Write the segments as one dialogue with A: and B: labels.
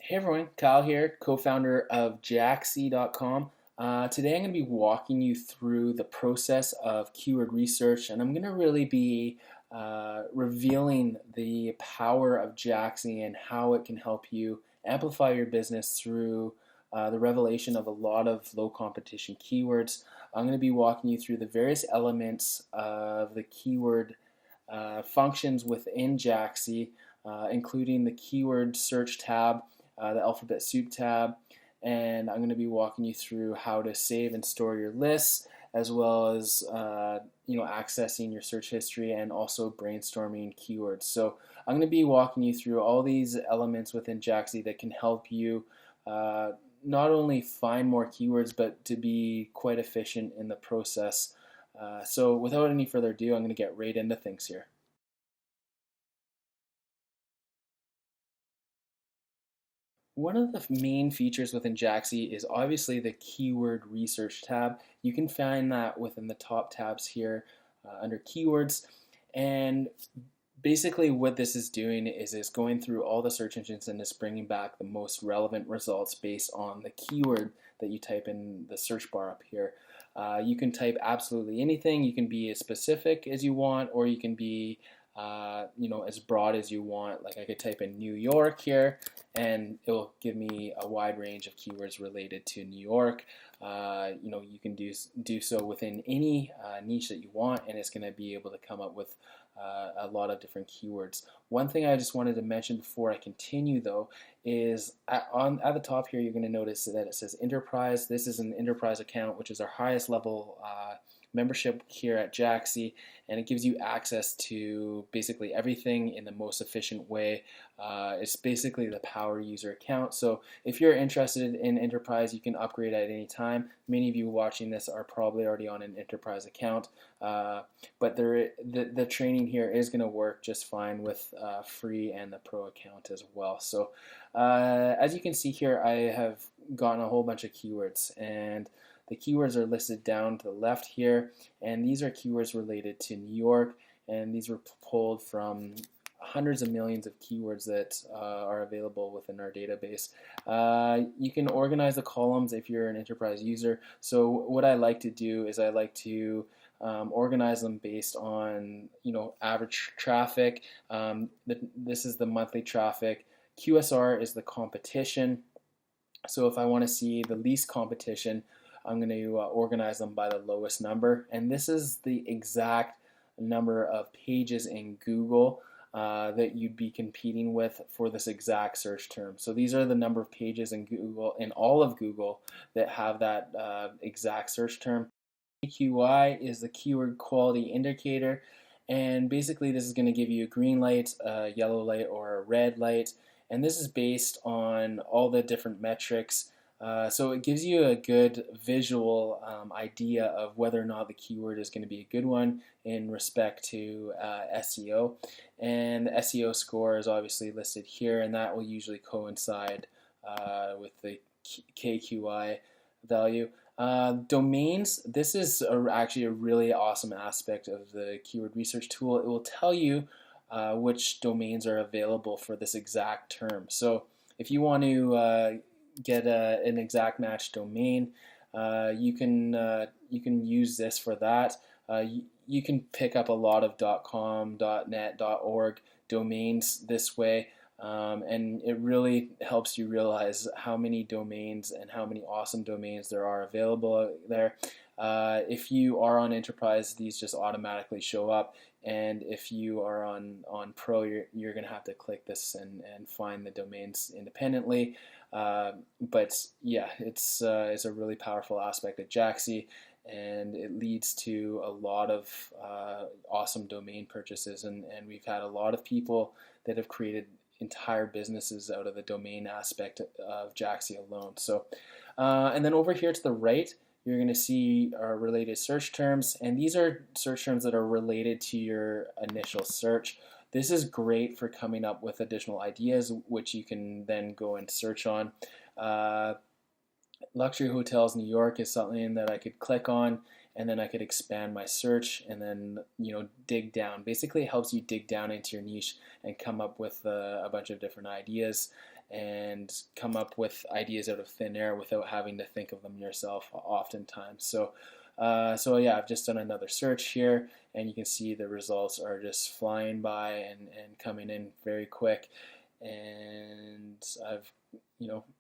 A: Hey everyone, Kyle here, co-founder of Jaxi.com. Today I'm going to be walking you through the process of keyword research, and I'm going to really be revealing the power of Jaxi and how it can help you amplify your business through the revelation of a lot of low competition keywords. I'm going to be walking you through the various elements of the keyword functions within Jaxi, including the keyword search tab, the alphabet soup tab, and I'm going to be walking you through how to save and store your lists, as well as accessing your search history and also brainstorming keywords. So I'm going to be walking you through all these elements within Jaxi that can help you not only find more keywords, but to be quite efficient in the process. So without any further ado, I'm going to get right into things here. One of the main features within Jaxi is obviously the keyword research tab. You can find that within the top tabs here under keywords. And basically what this is doing is it's going through all the search engines and it's bringing back the most relevant results based on the keyword that you type in the search bar up here. You can type absolutely anything. You can be as specific as you want, or you can be as broad as you want. Like I could type in New York here, and it will give me a wide range of keywords related to New York. You can do so within any niche that you want, and it's going to be able to come up with a lot of different keywords. One thing I just wanted to mention before I continue, though, is at the top here, you're going to notice that it says Enterprise. This is an Enterprise account, which is our highest level membership here at Jaxi, and it gives you access to basically everything in the most efficient way. It's basically the power user account. So if you're interested in Enterprise, you can upgrade at any time. Many of you watching this are probably already on an Enterprise account, but the training here is going to work just fine with free and the pro account as well. So as you can see here, I have gotten a whole bunch of keywords, and the keywords are listed down to the left here, and these are keywords related to New York, and these were pulled from hundreds of millions of keywords that are available within our database. You can organize the columns if you're an enterprise user. So what I like to do is I like to organize them based on average traffic. This is the monthly traffic. QSR is the competition. So if I want to see the least competition, I'm going to organize them by the lowest number, and this is the exact number of pages in Google that you'd be competing with for this exact search term. So these are the number of pages in Google, in all of Google, that have that exact search term. KQI is the keyword quality indicator, and basically this is going to give you a green light, a yellow light, or a red light, and this is based on all the different metrics. So it gives you a good visual idea of whether or not the keyword is going to be a good one in respect to SEO. And the SEO score is obviously listed here, and that will usually coincide with the KQI value. Domains, this is actually a really awesome aspect of the keyword research tool. It will tell you which domains are available for this exact term. So if you want to get an exact match domain, you can use this for that. You can pick up a lot of .com, .net, .org domains this way, and it really helps you realize how many domains and how many awesome domains there are available there. If you are on Enterprise, these just automatically show up, and if you are on Pro, you're going to have to click this and find the domains independently. But yeah, it's a really powerful aspect of Jaxi, and it leads to a lot of awesome domain purchases, and we've had a lot of people that have created entire businesses out of the domain aspect of Jaxi alone. So, and then over here to the right, you're going to see our related search terms, and these are search terms that are related to your initial search. This is great for coming up with additional ideas, which you can then go and search on. Luxury hotels New York is something that I could click on, and then I could expand my search and then dig down. Basically, it helps you dig down into your niche and come up with a bunch of different ideas. and come up with ideas out of thin air without having to think of them yourself oftentimes. So yeah, I've just done another search here, and you can see the results are just flying by and coming in very quick. And I've,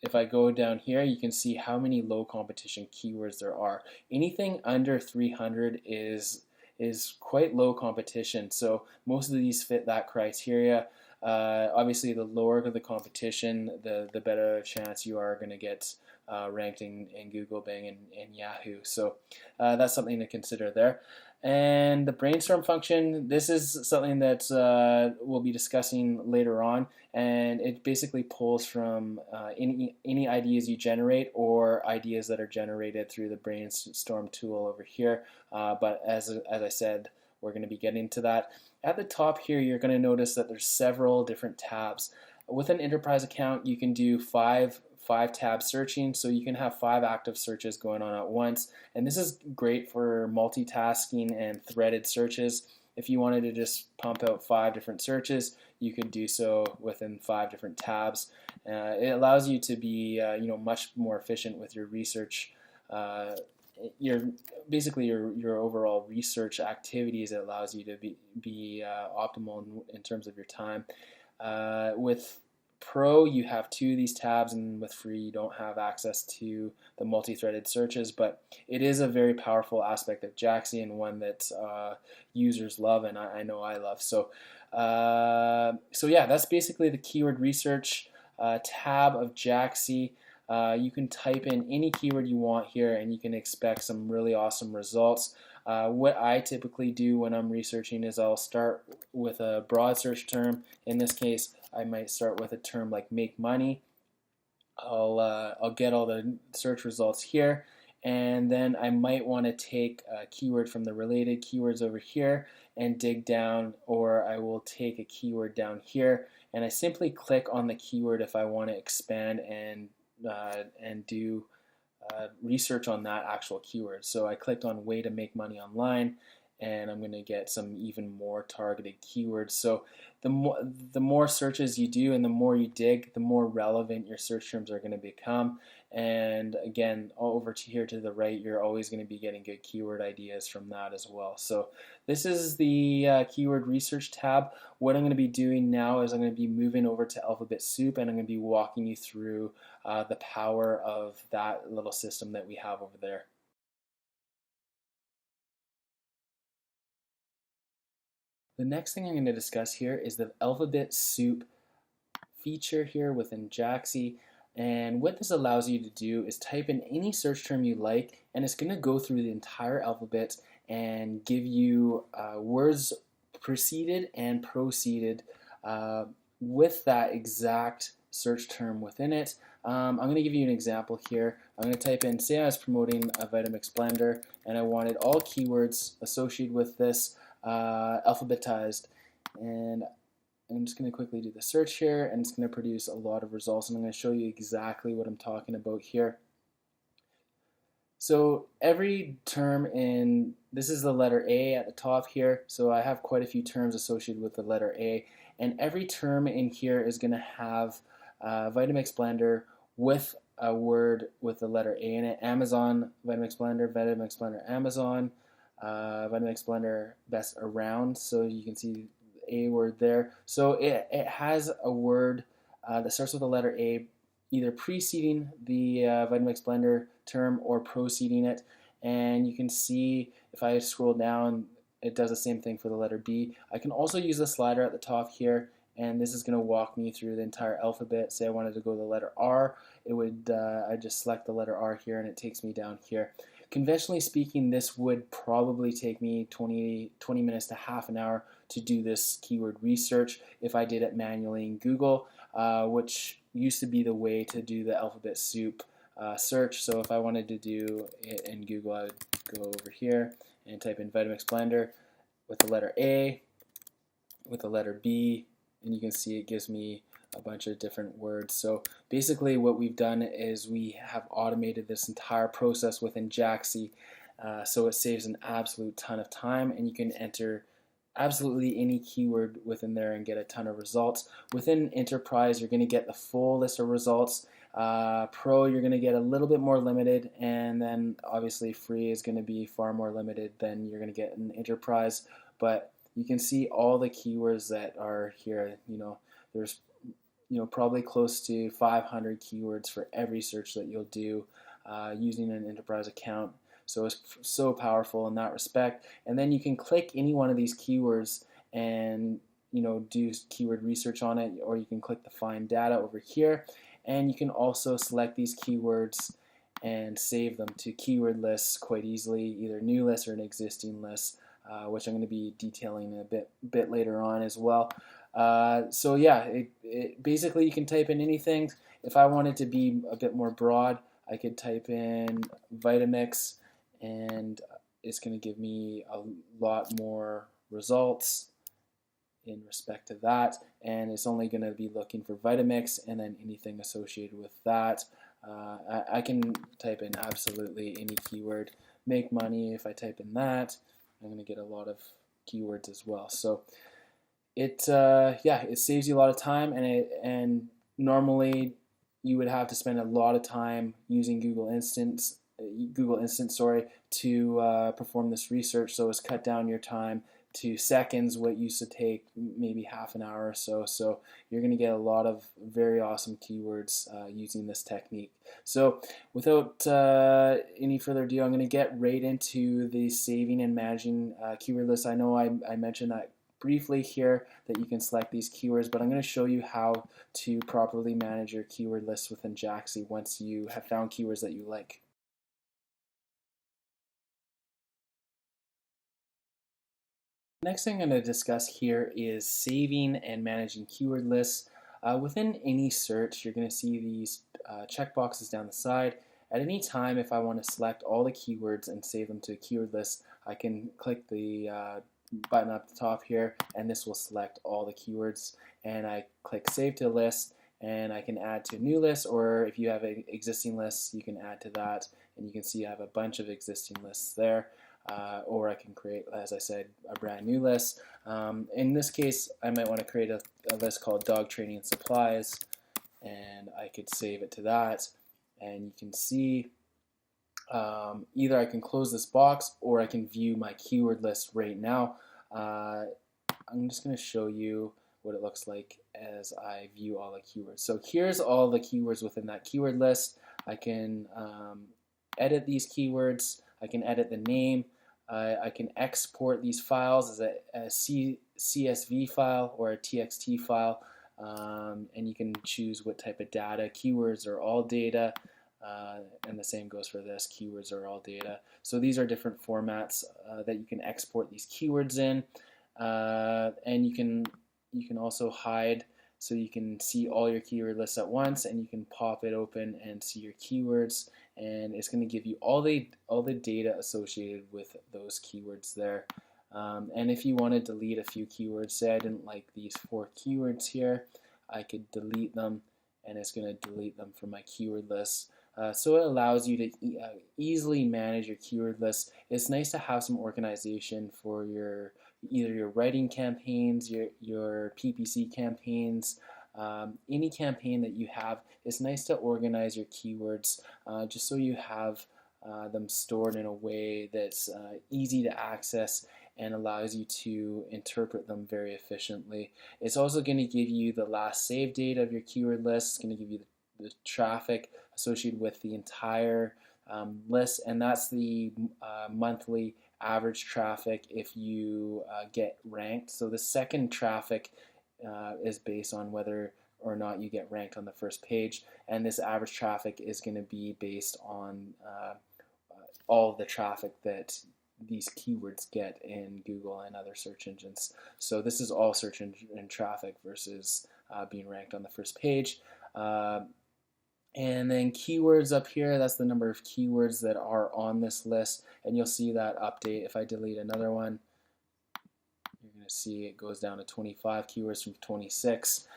A: if I go down here, you can see how many low competition keywords there are. Anything under 300 is quite low competition. So most of these fit that criteria. Obviously, the lower the competition, the better chance you are going to get ranked in Google, Bing, and Yahoo. So that's something to consider there. And the brainstorm function, this is something that we'll be discussing later on, and it basically pulls from any ideas you generate or ideas that are generated through the brainstorm tool over here. But as I said, we're going to be getting to that. At the top here, you're going to notice that there's several different tabs. With an enterprise account, you can do five tab searching, so you can have 5 active searches going on at once, and this is great for multitasking and threaded searches. If you wanted to just pump out 5 different searches, you could do so within 5 different tabs. It allows you to be much more efficient with your research. Basically your overall research activities. It allows you to be optimal in terms of your time. With Pro, you have 2 of these tabs, and with Free, you don't have access to the multi-threaded searches, but it is a very powerful aspect of Jaxi, and one that users love, and I know I love. So yeah, that's basically the keyword research tab of Jaxi. You can type in any keyword you want here, and you can expect some really awesome results. What I typically do when I'm researching is I'll start with a broad search term. In this case, I might start with a term like make money. I'll get all the search results here, and then I might want to take a keyword from the related keywords over here and dig down, or I will take a keyword down here, and I simply click on the keyword if I want to expand and do research on that actual keyword. So I clicked on way to make money online, and I'm going to get some even more targeted keywords. So the more searches you do and the more you dig, the more relevant your search terms are going to become. And again, over to here to the right, you're always going to be getting good keyword ideas from that as well. So this is the keyword research tab. What I'm going to be doing now is I'm going to be moving over to Alphabet Soup, and I'm going to be walking you through the power of that little system that we have over there. The next thing I'm going to discuss here is the Alphabet Soup feature here within Jaxi. And what this allows you to do is type in any search term you like, and it's going to go through the entire alphabet and give you words preceded and proceeded with that exact search term within it. I'm going to give you an example here. I'm going to type in, say I was promoting a Vitamix blender, and I wanted all keywords associated with this alphabetized, and I'm just going to quickly do the search here, and it's going to produce a lot of results, and I'm going to show you exactly what I'm talking about here. So every term this is the letter A at the top here, so I have quite a few terms associated with the letter A, and every term in here is going to have Vitamix blender with a word with the letter A in it. Amazon, Vitamix blender, Amazon, Vitamix blender best around, so you can see A word there. So it has a word that starts with the letter A, either preceding the Vitamix blender term or preceding it. And you can see if I scroll down, it does the same thing for the letter B. I can also use the slider at the top here, and this is going to walk me through the entire alphabet. Say I wanted to go to the letter R, it would I just select the letter R here, and it takes me down here. Conventionally speaking, this would probably take me 20 minutes to half an hour to do this keyword research if I did it manually in Google, which used to be the way to do the Alphabet Soup search. So if I wanted to do it in Google, I would go over here and type in Vitamix blender with the letter A, with the letter B, and you can see it gives me a bunch of different words. So basically what we've done is we have automated this entire process within Jaxi, so it saves an absolute ton of time, and you can enter absolutely any keyword within there and get a ton of results. Within Enterprise, you're going to get the full list of results. Pro, you're going to get a little bit more limited, and then obviously free is going to be far more limited than you're going to get in Enterprise. But you can see all the keywords that are here. There's probably close to 500 keywords for every search that you'll do using an Enterprise account. So it's so powerful in that respect. And then you can click any one of these keywords and do keyword research on it, or you can click the find data over here, and you can also select these keywords and save them to keyword lists quite easily, either new list or an existing list, which I'm going to be detailing a bit later on as well. So yeah, basically you can type in anything. If I wanted to be a bit more broad, I could type in Vitamix, and it's going to give me a lot more results in respect to that, and it's only going to be looking for Vitamix and then anything associated with that. I can type in absolutely any keyword. Make money, if I type in that, I'm going to get a lot of keywords as well. So it saves you a lot of time, and normally you would have to spend a lot of time using Google Instant, to perform this research. So it's cut down your time to seconds, what used to take maybe half an hour or so. So you're going to get a lot of very awesome keywords using this technique. So without any further ado, I'm going to get right into the saving and managing keyword lists. I know I mentioned that briefly here, that you can select these keywords, but I'm going to show you how to properly manage your keyword lists within Jaxi once you have found keywords that you like. Next thing I'm going to discuss here is saving and managing keyword lists. Within any search, you're going to see these checkboxes down the side. At any time, if I want to select all the keywords and save them to a keyword list, I can click the button up the top here, and this will select all the keywords. And I click Save to List, and I can add to a new list, or if you have an existing list, you can add to that. And you can see I have a bunch of existing lists there. Or I can create, as I said, a brand new list. In this case, I might want to create a list called Dog Training Supplies, and I could save it to that. And you can see either I can close this box or I can view my keyword list right now. I'm just going to show you what it looks like as I view all the keywords. So here's all the keywords within that keyword list. I can edit these keywords. I can edit the name. I can export these files as a CSV file or a TXT file, and you can choose what type of data. Keywords are all data, and the same goes for this. Keywords are all data. So these are different formats that you can export these keywords in, and you can also hide. So you can see all your keyword lists at once, and you can pop it open and see your keywords, and it's going to give you all the data associated with those keywords there. And if you want to delete a few keywords, say I didn't like these 4 keywords here, I could delete them, and it's going to delete them from my keyword list. So it allows you to easily manage your keyword list. It's nice to have some organization for either your writing campaigns, your PPC campaigns, any campaign that you have. It's nice to organize your keywords just so you have them stored in a way that's easy to access and allows you to interpret them very efficiently. It's also going to give you the last save date of your keyword list. It's going to give you the traffic associated with the entire list, and that's the monthly average traffic if you get ranked. So the second traffic is based on whether or not you get ranked on the first page, and this average traffic is going to be based on all of the traffic that these keywords get in Google and other search engines. So this is all search engine traffic versus being ranked on the first page. And then keywords up here, that's the number of keywords that are on this list, and you'll see that update. If I delete another one, you're going to see it goes down to 25 keywords from 26.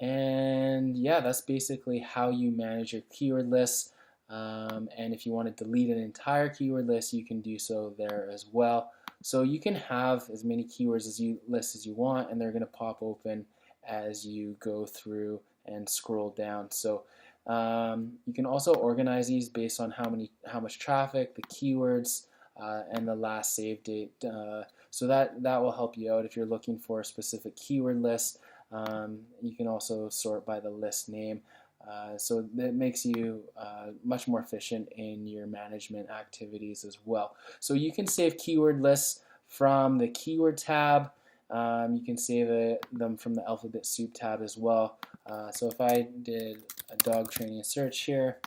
A: And yeah, that's basically how you manage your keyword lists. And if you want to delete an entire keyword list, you can do so there as well. So you can have as many keywords as you list as you want, and they're going to pop open as you go through and scroll down. So you can also organize these based on how much traffic, the keywords, and the last save date. So that will help you out if you're looking for a specific keyword list. You can also sort by the list name. So that makes you much more efficient in your management activities as well. So you can save keyword lists from the keyword tab. You can save them from the alphabet soup tab as well. So if I did a dog training search here,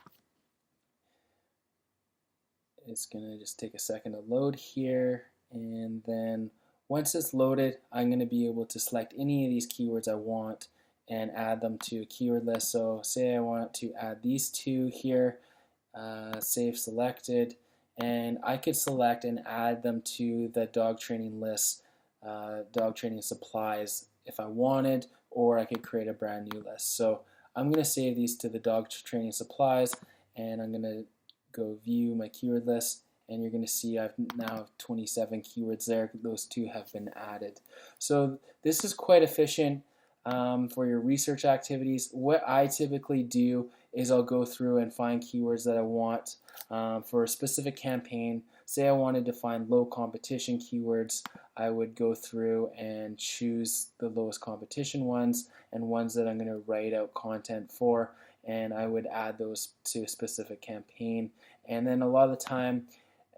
A: it's going to just take a second to load here, and then once it's loaded, I'm going to be able to select any of these keywords I want and add them to a keyword list. So say I want to add these two here, save selected, and I could select and add them to the dog training list, dog training supplies if I wanted, or I could create a brand new list. So I'm going to save these to the dog training supplies, and I'm going to go view my keyword list, and you're going to see I've now have 27 keywords there. Those two have been added. So this is quite efficient for your research activities. What I typically do is I'll go through and find keywords that I want for a specific campaign. Say I wanted to find low competition keywords, I would go through and choose the lowest competition ones and ones that I'm going to write out content for, and I would add those to a specific campaign. And then a lot of the time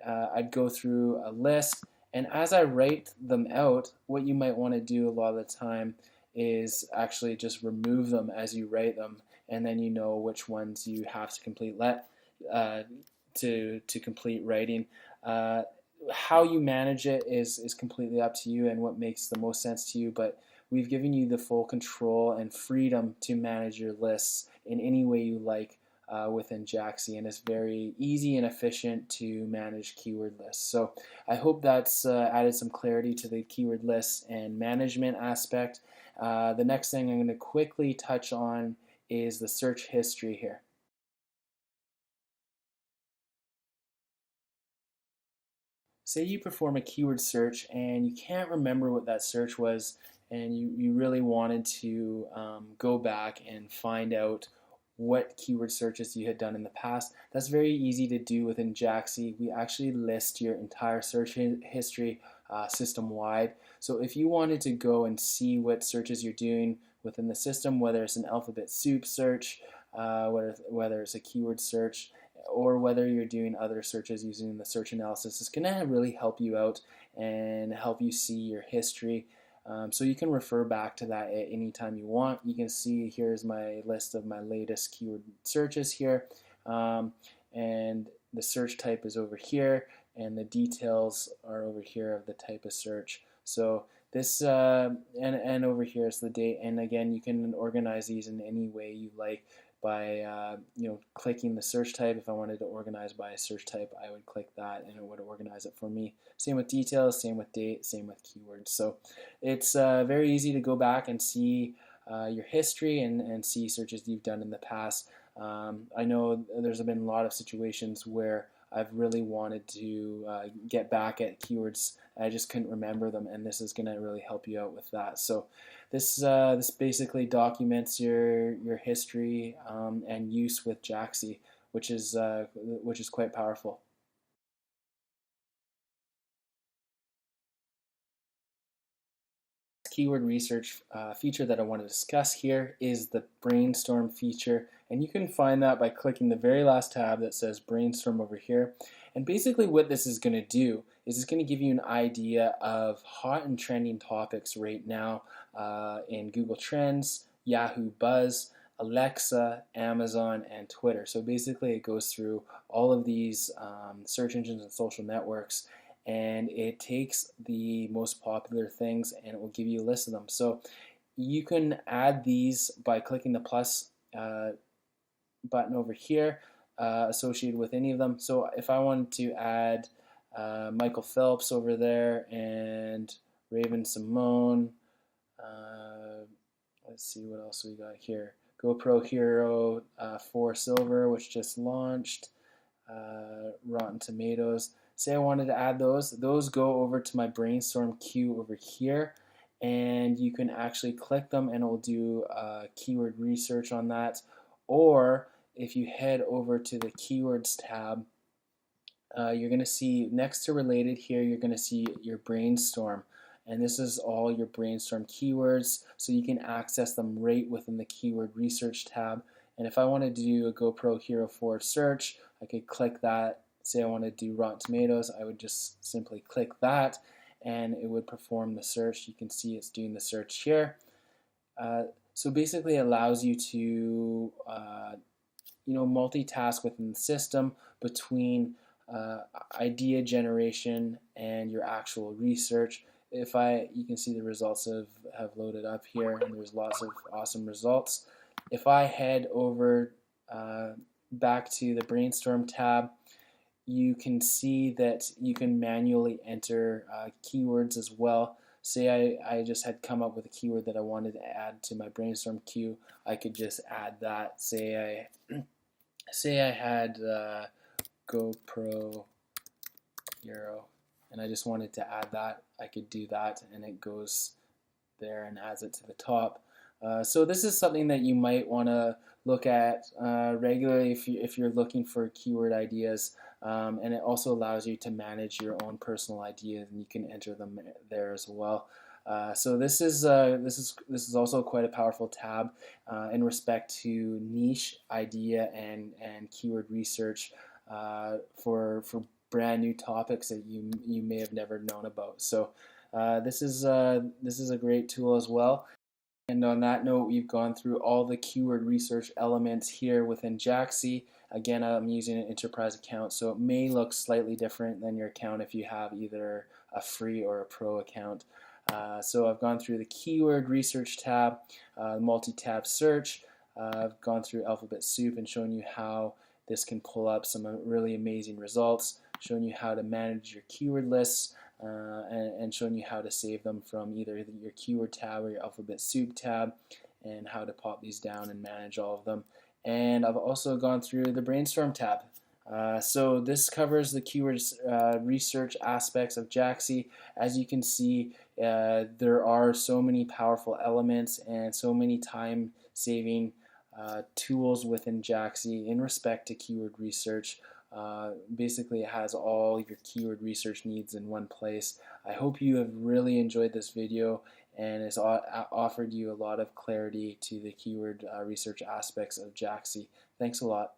A: I'd go through a list, and as I write them out, what you might want to do a lot of the time is actually just remove them as you write them, and then you know which ones you have to complete to complete writing. How you manage it is completely up to you and what makes the most sense to you, but we've given you the full control and freedom to manage your lists in any way you like within Jaaxi, and it's very easy and efficient to manage keyword lists. So I hope that's added some clarity to the keyword lists and management aspect. The next thing I'm going to quickly touch on is the search history here. Say you perform a keyword search and you can't remember what that search was, and you really wanted to go back and find out what keyword searches you had done in the past. That's very easy to do within Jaaxi. We actually list your entire search history system-wide. So if you wanted to go and see what searches you're doing within the system, whether it's an alphabet soup search, whether it's a keyword search, or whether you're doing other searches using the search analysis, it's going to really help you out and help you see your history. So you can refer back to that at any time you want. You can see here's my list of my latest keyword searches here, and the search type is over here, and the details are over here of the type of search. So this and over here is the date, and again you can organize these in any way you like by clicking the search type. If I wanted to organize by a search type, I would click that and it would organize it for me. Same with details, same with date, same with keywords. So it's very easy to go back and see your history and see searches you've done in the past. I know there's been a lot of situations where I've really wanted to get back at keywords. I just couldn't remember them, and this is going to really help you out with that. So this basically documents your history and use with Jaaxi, which is quite powerful. Keyword research feature that I want to discuss here is the brainstorm feature, and you can find that by clicking the very last tab that says brainstorm over here. And basically what this is going to do is it's going to give you an idea of hot and trending topics right now in Google Trends, Yahoo Buzz, Alexa, Amazon, and Twitter. So basically it goes through all of these search engines and social networks, and it takes the most popular things and it will give you a list of them. So you can add these by clicking the plus button over here associated with any of them. So if I wanted to add Michael Phelps over there and Raven Simone, let's see what else we got here. GoPro Hero 4 Silver, which just launched, Rotten Tomatoes. say I wanted to add those go over to my brainstorm queue over here, and you can actually click them and it will do keyword research on that. Or if you head over to the keywords tab, you're going to see next to related here, you're going to see your brainstorm. And this is all your brainstorm keywords, so you can access them right within the keyword research tab. And if I wanted to do a GoPro Hero 4 search, I could click that. Say I want to do Rotten Tomatoes, I would just simply click that and it would perform the search. You can see it's doing the search here. So basically it allows you to multitask within the system between idea generation and your actual research. You can see the results have loaded up here, and there's lots of awesome results. If I head over back to the brainstorm tab, you can see that you can manually enter keywords as well. Say I just had come up with a keyword that I wanted to add to my brainstorm queue, I could just add that. Say I had GoPro Hero and I just wanted to add that, I could do that and it goes there and adds it to the top. So this is something that you might want to look at regularly if you're looking for keyword ideas, and it also allows you to manage your own personal ideas and you can enter them there as well. So this is also quite a powerful tab in respect to niche idea and keyword research for brand new topics that you may have never known about. So this is a great tool as well. And on that note, we've gone through all the keyword research elements here within Jaaxy. Again, I'm using an enterprise account, so it may look slightly different than your account if you have either a free or a pro account. So I've gone through the keyword research tab, multi-tab search. I've gone through Alphabet Soup and shown you how this can pull up some really amazing results, showing you how to manage your keyword lists, and showing you how to save them from either your keyword tab or your Alphabet Soup tab, and how to pop these down and manage all of them. And I've also gone through the brainstorm tab. So this covers the keyword research aspects of Jaaxy. As you can see, there are so many powerful elements and so many time-saving tools within Jaaxy in respect to keyword research. Basically, it has all your keyword research needs in one place. I hope you have really enjoyed this video and it's offered you a lot of clarity to the keyword research aspects of Jaaxy. Thanks a lot.